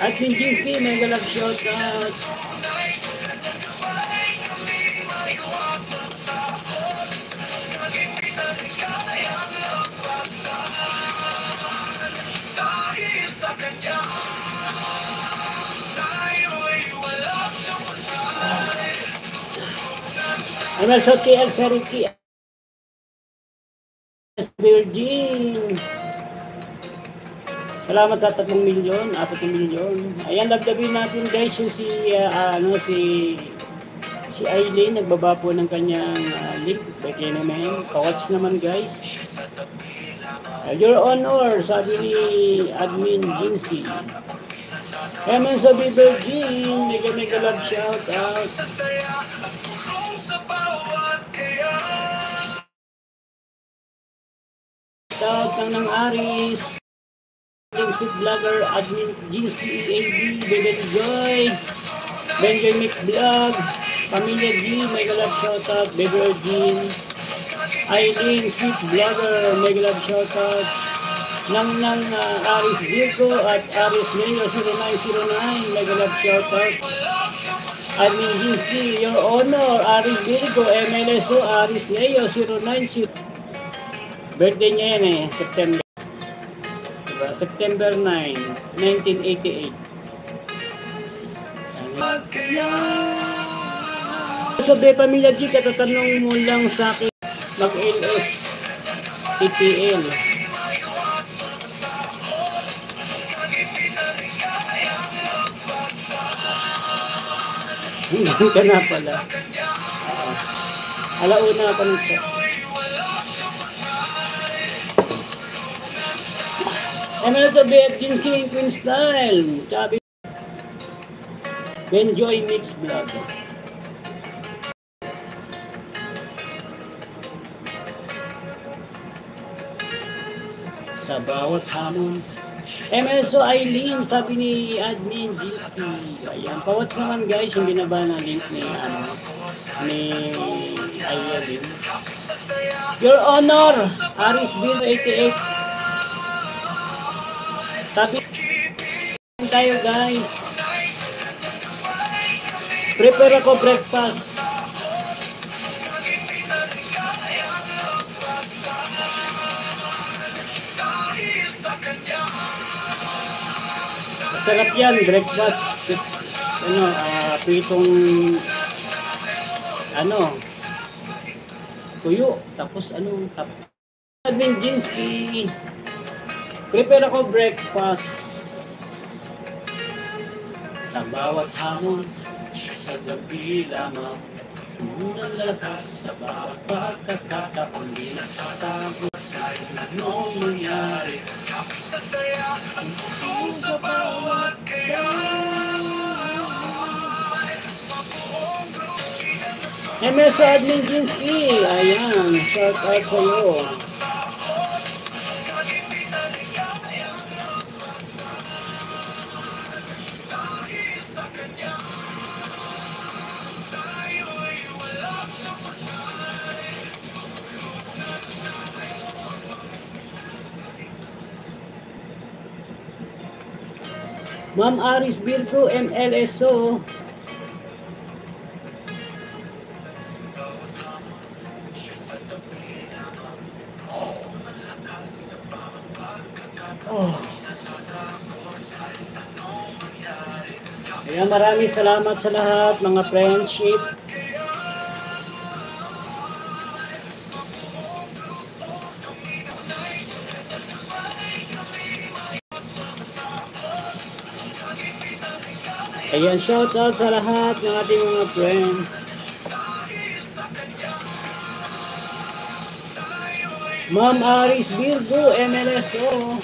At Minjinsky, mega love shoutout. Ano sa TL Sariki? Virgin. Salamat sa 3 milyon, 4 milyon. Ayan, labdabin natin guys yung si Aileen, nagbaba po ng kanyang link. Pwede naman, kawatch naman guys. Your Honor, sabi ni Admin Jinsky. Eman sabi Virgin, mega love shout out. Shout out ng Aris. Sweet Vlogger, Admin Jinsky EAB, Bebel Joy, Benjoy Mix Vlog, Pamilya G, mega love shoutout, Bebel Jean, Aileen, Sweet Vlogger, mega love shoutout, ng Aris Virgo at Aris Leo 0909, mega love shoutout, Admin Jinsky, Your Honor, Aris Virgo, MLSO, Aris Leo 090, birthday niya yan September. September 9, 1988. Sabi Pamilya G, katatanong mo lang sa akin mag-LS TPL. Hanggang ka na pala. Alauna pa nung siya. Ano na sabi at King Queen Style. Sabi Benjoy Mix Vlog. Sa bawat hamon. MSO Aileen, sabi ni Admin Jinsky. Ayan, pawats naman guys, yung binaba na link ni Aileen. Your Honor, Aris Bill 88. Tapi tayo guys. Prepare ako breakfast. Masarap yan, breakfast. Pritong tuyo. Tapos Admin Jinsky. Prepare ako breakfast. Sa bawat hamon, sa gabi lamang, unang lakas sa bawat pagkakataon, di nakatago kahit anong mangyari. Sa saya, ang puso sa bawat kaya. MS Admin Jinsky, ayan, shout out sa'yo. Ma'am Aris Virgo, MLSO. Ayan, maraming salamat sa lahat, mga friendship. Ayan, shout out sa lahat ng ating mga friends. Ma'am Aris Virgo, MLSO.